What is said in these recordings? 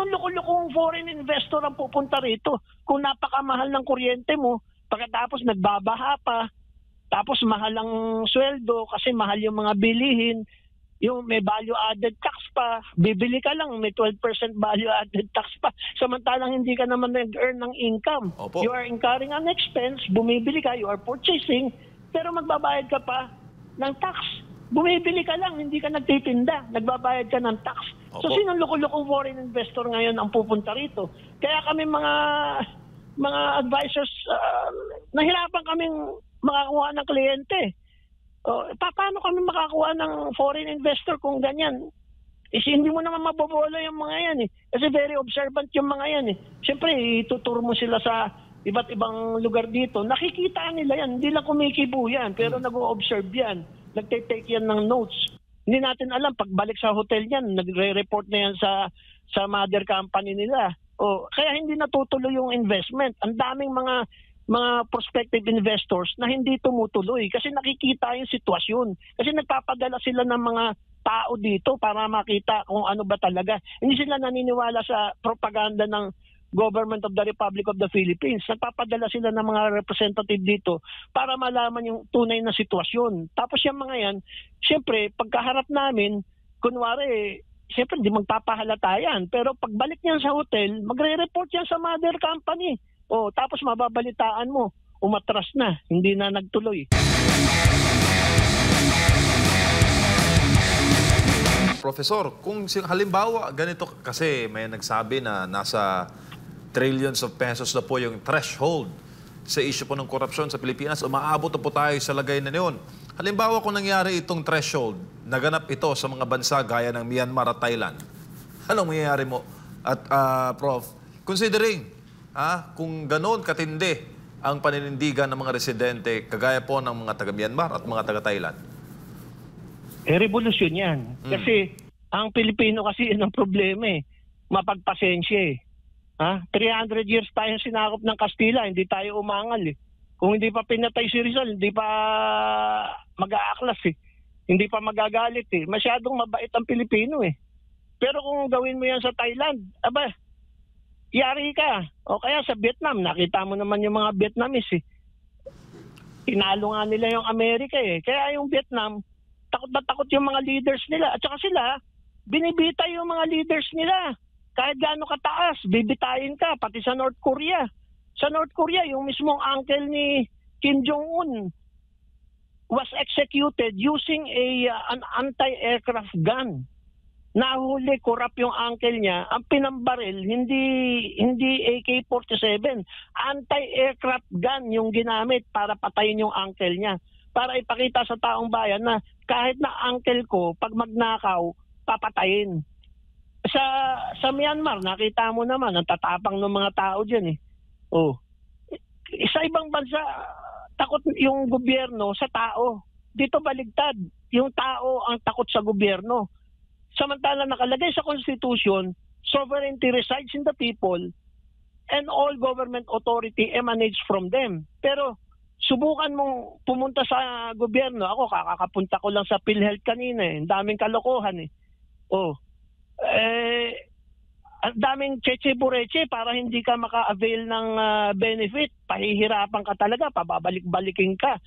sinong loko-lokong foreign investor ang pupunta rito? Kung napakamahal ng kuryente mo, pagkatapos nagbabaha pa, tapos mahal ang sweldo kasi mahal yung mga bilihin, yung may value-added tax pa, bibili ka lang, may 12% value-added tax pa. Samantalang hindi ka naman nag-earn ng income. Opo. You are incurring an expense, bumibili ka, you are purchasing, pero magbabayad ka pa ng tax. Bumibili ka lang, hindi ka nagtitinda, nagbabayad ka ng tax. So Opo. sinong loko-lokong foreign investor ngayon ang pupunta rito? Kaya kami mga advisors, nahirapan kaming makakuha ng kliyente. Paano kami makakuha ng foreign investor kung ganyan? Kasi hindi mo naman mabobola yung mga yan eh. Kasi very observant yung mga yan eh. Siyempre, ituturo mo sila sa iba't ibang lugar dito. Nakikita nila yan. Hindi lang kumikibo yan. Pero nag-o-observe yan. Nagte-take yan ng notes. Hindi natin alam. Pagbalik sa hotel yan, nagre-report na yan sa mother company nila. Kaya hindi natutuloy yung investment. Ang daming mga prospective investors na hindi tumutuloy kasi nakikita yung sitwasyon. Kasi nagpapadala sila ng mga tao dito para makita kung ano ba talaga. Hindi sila naniniwala sa propaganda ng Government of the Republic of the Philippines. Nagpapadala sila ng mga representative dito para malaman yung tunay na sitwasyon. Tapos yung mga yan, siyempre, pagkaharap namin, kunwari, siyempre, hindi magpapahalata yan. Pero pagbalik niyan sa hotel, magre-report yan sa mother company. Tapos mababalitaan mo, umatras na, hindi na nagtuloy. Professor, kung halimbawa ganito, kasi may nagsabi na nasa trillions of pesos na po yung threshold sa issue po ng korupsyon sa Pilipinas, umaabot na po tayo sa lagay na yun. Halimbawa kung nangyari itong threshold, naganap ito sa mga bansa gaya ng Myanmar at Thailand, anong mangyayari mo? At Prof, considering kung gano'n katindi ang paninindigan ng mga residente kagaya po ng mga taga-Myanmar at mga taga-Thailand? Revolusyon yan. Kasi ang Pilipino kasi yun ang problema eh. Mapagpasensya eh. 300 years tayo sinakop ng Kastila, hindi tayo umangal eh. Kung hindi pa pinatay si Rizal, hindi pa mag-aaklas eh. Hindi pa magagalit eh. Masyadong mabait ang Pilipino eh. Pero kung gawin mo yan sa Thailand, yari ka. O kaya sa Vietnam, nakita mo naman yung mga Vietnamese eh. Tinalo nga nila yung Amerika eh. Kaya yung Vietnam, takot na takot yung mga leaders nila. At saka sila, binibita yung mga leaders nila. Kahit gaano kataas, bibitayin ka, pati sa North Korea. Sa North Korea, yung mismong uncle ni Kim Jong-un was executed using an anti-aircraft gun. Nahuli, corrupt yung uncle niya. Ang pinambaril, hindi AK-47. Anti-aircraft gun yung ginamit para patayin yung uncle niya. Para ipakita sa taong bayan na kahit na uncle ko, pag magnakaw, papatayin. Sa Myanmar, nakita mo naman, ang tatapang ng mga tao dyan eh. Sa ibang bansa, takot yung gobyerno sa tao. Dito baligtad. Yung tao ang takot sa gobyerno. Samantala nakalagay sa Constitution, sovereignty resides in the people and all government authority emanates from them. Pero subukan mong pumunta sa gobyerno. Ako, kakakapunta ko lang sa PhilHealth kanina eh. Ang daming kalokohan eh. Ang daming cheche-bureche para hindi ka maka-avail ng benefit. Pahihirapan ka talaga, pababalik-balikin ka.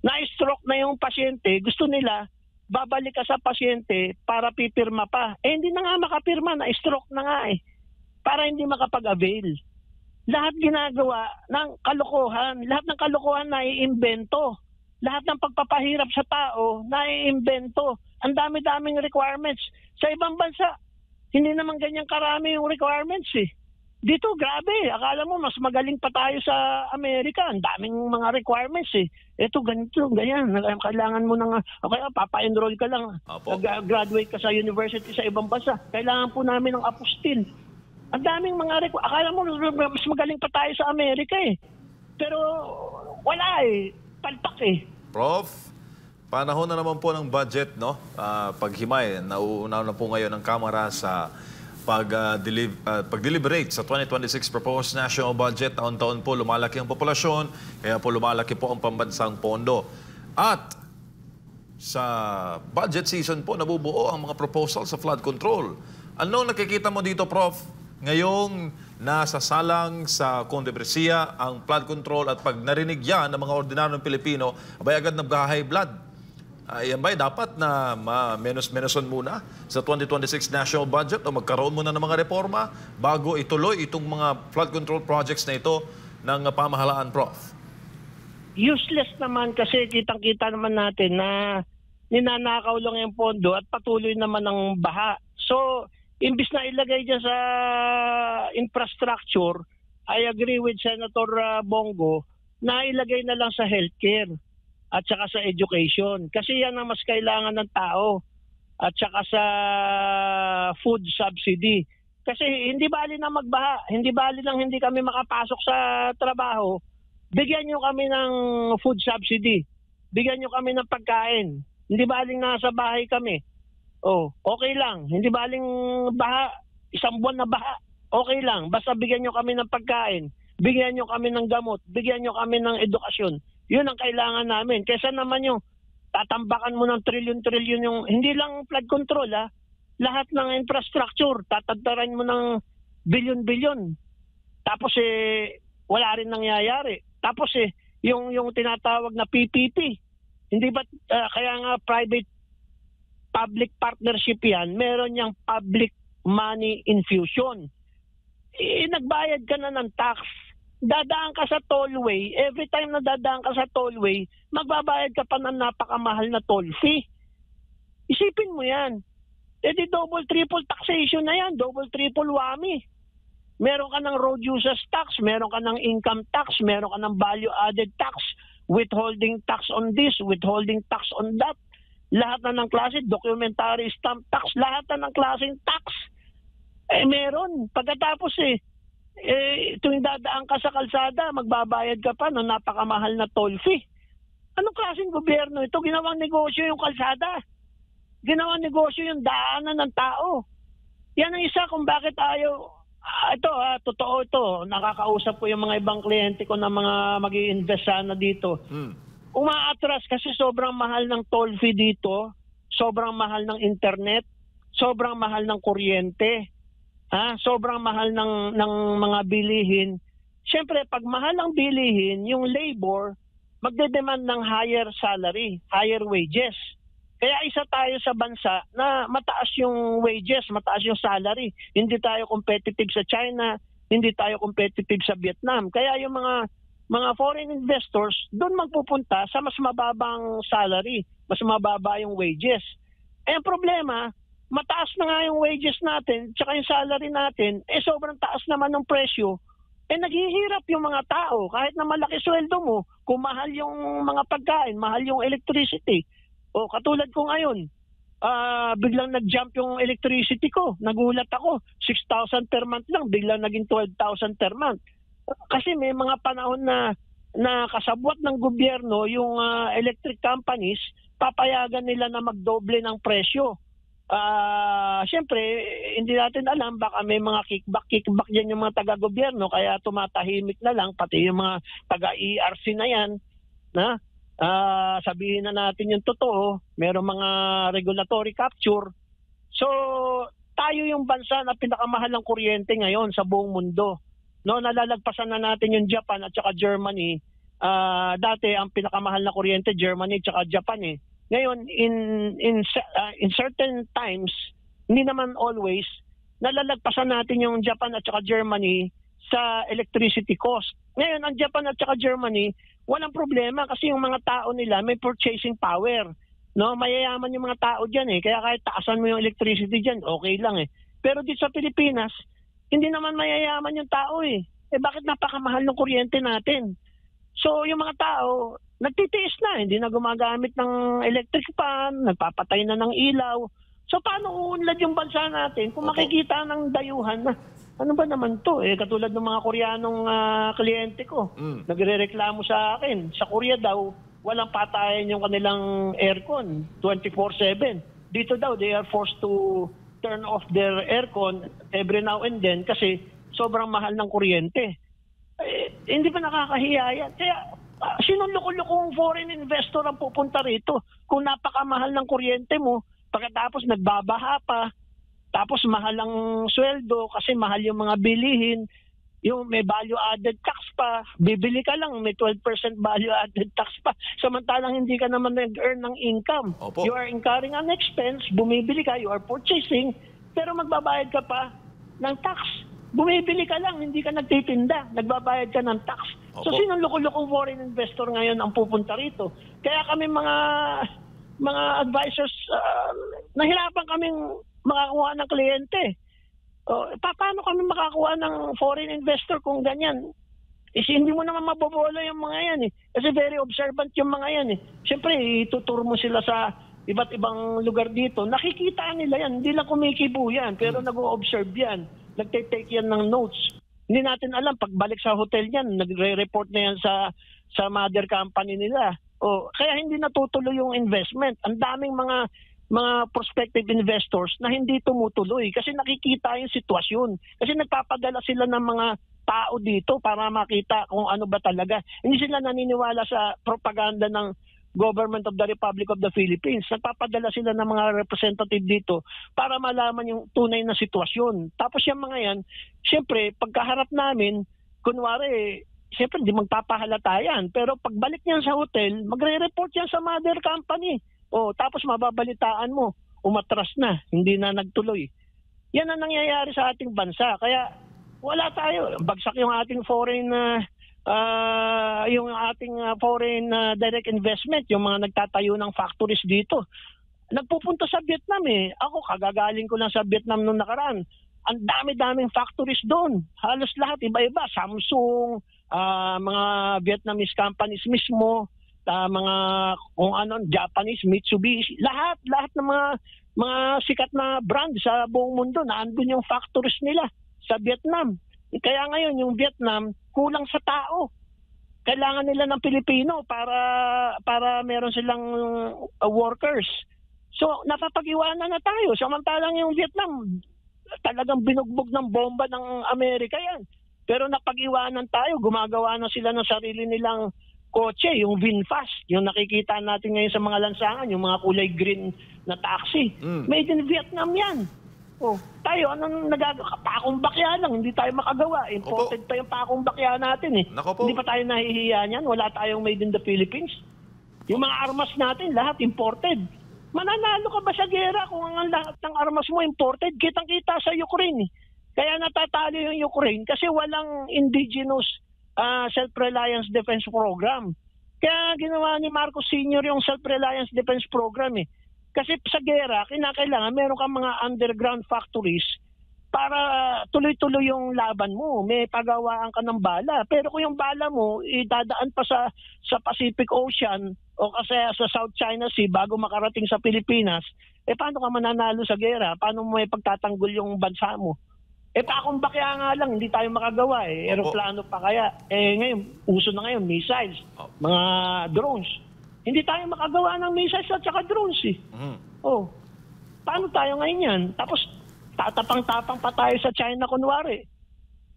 Na-stroke na yung pasyente, gusto nila babalik ka sa pasyente para pipirma pa. Hindi na nga makapirma, na-stroke na nga eh. Para hindi makapag-avail. Lahat ginagawa ng kalokohan. Lahat ng kalokohan naiimbento. Lahat ng pagpapahirap sa tao naiimbento. Ang dami-daming requirements. Sa ibang bansa, hindi naman ganyan karami yung requirements eh. Dito, grabe. Akala mo, mas magaling pa tayo sa Amerika. Ang daming mga requirements eh. Ito, ganito, ganyan. Kailangan mo nang, okay, papa-enroll ka lang. Graduate ka sa university sa ibang bansa. Kailangan po namin ng apostil. Ang daming mga requirements. Akala mo, mas magaling pa tayo sa Amerika eh. Pero, wala eh. Palpak eh. Prof, panahon na naman po ng budget, no? Paghimay, nauunaw na po ngayon ng Kamara sa pag-deliberate sa 2026 proposed national budget. Taon-taon po lumalaki ang populasyon, kaya po lumalaki po ang pambansang pondo. At sa budget season po, nabubuo ang mga proposal sa flood control. Ano nakikita mo dito, Prof? ngayong nasasalang sa Conde Brescia ang flood control at pag narinig yan ng mga ordinaryong Pilipino, abay agad nag-high blood. Yan ba'y dapat na menos-menoson muna sa 2026 national budget o magkaroon muna ng mga reforma bago ituloy itong mga flood control projects na ito ng pamahalaan, Prof? Useless naman kasi kitang-kita naman natin na ninanakaw lang yung pondo at patuloy naman ang baha. So, imbis na ilagay dyan sa infrastructure, I agree with Senator Bongo na ilagay na lang sa healthcare at saka sa education. Kasi yan ang mas kailangan ng tao. At saka sa food subsidy. Kasi hindi bali na magbaha. Hindi bali lang hindi kami makapasok sa trabaho. Bigyan nyo kami ng food subsidy. Bigyan nyo kami ng pagkain. Hindi baling nasa bahay kami. Oh, okay lang. Hindi baling baha, isang buwan na baha. Okay lang. Basta bigyan nyo kami ng pagkain. Bigyan nyo kami ng gamot. Bigyan nyo kami ng edukasyon. Yun ang kailangan namin. Kaysa naman yung tatambakan mo ng trilyon-trilyon yung, hindi lang flood control lahat ng infrastructure, tatagtaran mo ng bilyon-bilyon. Tapos wala rin nangyayari. Tapos yung tinatawag na PPP. Hindi ba kaya nga private-public partnership yan, meron yang public money infusion. Nagbayad ka na ng tax. Dadaan ka sa tollway, every time na dadaan ka sa tollway, magbabayad ka pa ng napakamahal na toll fee. Isipin mo yan. Di double, triple taxation na yan. Double, triple whammy. Meron ka ng road users tax, meron ka ng income tax, meron ka ng value-added tax, withholding tax on this, withholding tax on that. Lahat na ng klase, documentary stamp tax, lahat na ng klaseng tax. Meron. Pagkatapos tuwing dadaan ka sa kalsada, magbabayad ka pa ng napakamahal na toll fee. Anong klaseng gobyerno ito? Ginawang negosyo yung kalsada. Ginawang negosyo yung daanan ng tao. Yan ang isa kung bakit ayaw. Totoo ito. Nakakausap ko yung mga ibang kliyente ko na mga mag-i-invest sana dito. Umaatras kasi sobrang mahal ng toll fee dito, sobrang mahal ng internet, sobrang mahal ng kuryente, sobrang mahal ng mga bilihin. Siyempre, pag mahal ang bilihin, yung labor, magde-demand ng higher salary, higher wages. Kaya isa tayo sa bansa na mataas yung wages, mataas yung salary. Hindi tayo competitive sa China, hindi tayo competitive sa Vietnam. Kaya yung mga foreign investors doon magpupunta sa mas mababang salary, mas mababa yung wages. Ang problema, mataas na nga yung wages natin, tsaka yung salary natin, sobrang taas naman ng presyo. Naghihirap yung mga tao. Kahit na malaki sweldo mo, kung mahal yung mga pagkain, mahal yung electricity. O katulad ko ngayon, biglang nag-jump yung electricity ko. Nagulat ako, 6,000 per month lang, biglang naging 12,000 per month. Kasi may mga panahon na kasabwat ng gobyerno yung electric companies, papayagan nila na magdoble ng presyo. Siyempre, hindi natin alam, baka may mga kickback dyan yung mga taga-gobyerno, kaya tumatahimik na lang, pati yung mga taga-ERC na yan, na sabihin na natin yung totoo, merong mga regulatory capture. So, tayo yung bansa na pinakamahal ng kuryente ngayon sa buong mundo. No, nalalagpasan na natin yung Japan at saka Germany. Dati ang pinakamahal na kuryente Germany at saka Japan Ngayon in certain times, hindi naman always, nalalagpasan natin yung Japan at saka Germany sa electricity cost. Ngayon ang Japan at saka Germany, walang problema kasi yung mga tao nila may purchasing power. No, mayayaman yung mga tao diyan kaya kahit taasan mo yung electricity diyan, okay lang Pero dito sa Pilipinas, hindi naman mayayaman yung tao bakit napakamahal ng kuryente natin? So yung mga tao, nagtitiis na, hindi na gumagamit ng electric fan, nagpapatay na ng ilaw. So paano uunlad yung bansa natin kung makikita ng dayuhan na ano ba naman to? Katulad ng mga Koreanong kliyente ko, nagrereklamo sa akin, sa Korea daw, walang patayan yung kanilang aircon 24/7. Dito daw, they are forced to turn off their aircon every now and then kasi sobrang mahal ng kuryente. Hindi ba nakakahiya yan? Kaya sinong loko-lokong foreign investor ang pupunta rito kung napakamahal ng kuryente mo, pagkatapos nagbabaha pa, Tapos mahal ang sweldo kasi mahal yung mga bilihin. Yung may value-added tax pa, bibili ka lang, may 12% value-added tax pa. Samantalang hindi ka naman nag-earn ng income. Opo. You are incurring an expense, bumibili ka, you are purchasing, pero magbabayad ka pa ng tax. Bumibili ka lang, hindi ka nagtitinda, nagbabayad ka ng tax. So Opo. sinong loko-lokong foreign investor ngayon ang pupunta rito? Kaya kami mga advisors, nahirapan kaming makakuha ng kliyente. Paano kami makakuha ng foreign investor kung ganyan? Hindi mo naman mabobola yung mga yan eh. Kasi very observant yung mga yan eh. Siyempre, ituturo mo sila sa iba't ibang lugar dito. Nakikita nila yan. Hindi lang kumikibo yan. Pero nag-o-observe yan. Nagtitake yan ng notes. Hindi natin alam. Pagbalik sa hotel yan, nagre-report na yan sa mother company nila. Kaya hindi natutuloy yung investment. Ang daming mga prospective investors na hindi tumutuloy kasi nakikita yung sitwasyon. Kasi nagpapadala sila ng mga tao dito para makita kung ano ba talaga. Hindi sila naniniwala sa propaganda ng Government of the Republic of the Philippines. Nagpapadala sila ng mga representative dito para malaman yung tunay na sitwasyon. Tapos yung mga yan, siyempre, pagkaharap namin, kunwari, siyempre, hindi magpapahalata yan. Pero pagbalik niyan sa hotel, magre-report yan sa mother company. Tapos mababalitaan mo, umatras na, hindi na nagtuloy. Yan ang nangyayari sa ating bansa. Kaya wala tayo. Bagsak yung ating foreign direct investment, yung mga nagtatayo ng factories dito. Nagpupunta sa Vietnam eh. Ako, kagagaling ko lang sa Vietnam nung nakaraan. Ang dami-daming factories doon. Halos lahat, iba-iba. Samsung, mga Vietnamese companies mismo, mga kung ano, Japanese, Mitsubishi, lahat ng mga sikat na brand sa buong mundo, naandun yung factories nila sa Vietnam. Kaya ngayon yung Vietnam kulang sa tao. Kailangan nila ng Pilipino para meron silang workers. So napapag-iwanan na tayo. Samantalang yung Vietnam talagang binugbog ng bomba ng Amerika yan. Pero napag-iwanan tayo, gumagawa na sila ng sarili nilang kotse, yung VinFast, yung nakikita natin ngayon sa mga lansangan, yung mga kulay green na taxi. Made in Vietnam yan. Tayo, anong nagagawa? Pakumbakya lang, hindi tayo makagawa. Imported pa yung pakumbakya natin eh. Hindi pa tayo nahihiya niyan, wala tayong made in the Philippines. Yung mga armas natin, lahat imported. Mananalo ka ba sa gera kung ang lahat ng armas mo imported? Kitang-kita sa Ukraine eh. Kaya natatalo yung Ukraine kasi walang indigenous self-reliance defense program. Kaya ginawa ni Marcos Sr. yung self-reliance defense program eh. Kasi sa gera, kinakailangan meron kang mga underground factories para tuloy-tuloy yung laban mo. May pagawaan ka ng bala. Pero kung yung bala mo, idadaan pa sa Pacific Ocean o kasi sa South China Sea bago makarating sa Pilipinas, paano ka mananalo sa gera? Paano mo may pagtatanggol yung bansa mo? Pakumbakya nga lang, hindi tayo makagawa eh. Aeroplano pa kaya. Ngayon, uso na ngayon, missiles, mga drones. Hindi tayo makagawa ng missiles at saka drones eh. Paano tayo ngayon yan? Tapos, tatapang-tapang pa tayo sa China kunwari.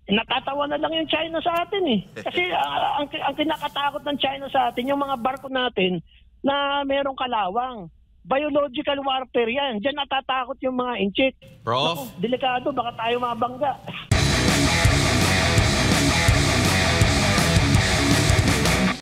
Natatawa na lang yung China sa atin eh. Kasi ang kinakatakot ng China sa atin, yung mga barko natin na merong kalawang. Biological warfare yan. Diyan natatakot yung mga inchik. Prof. Delikado, baka tayo mabangga.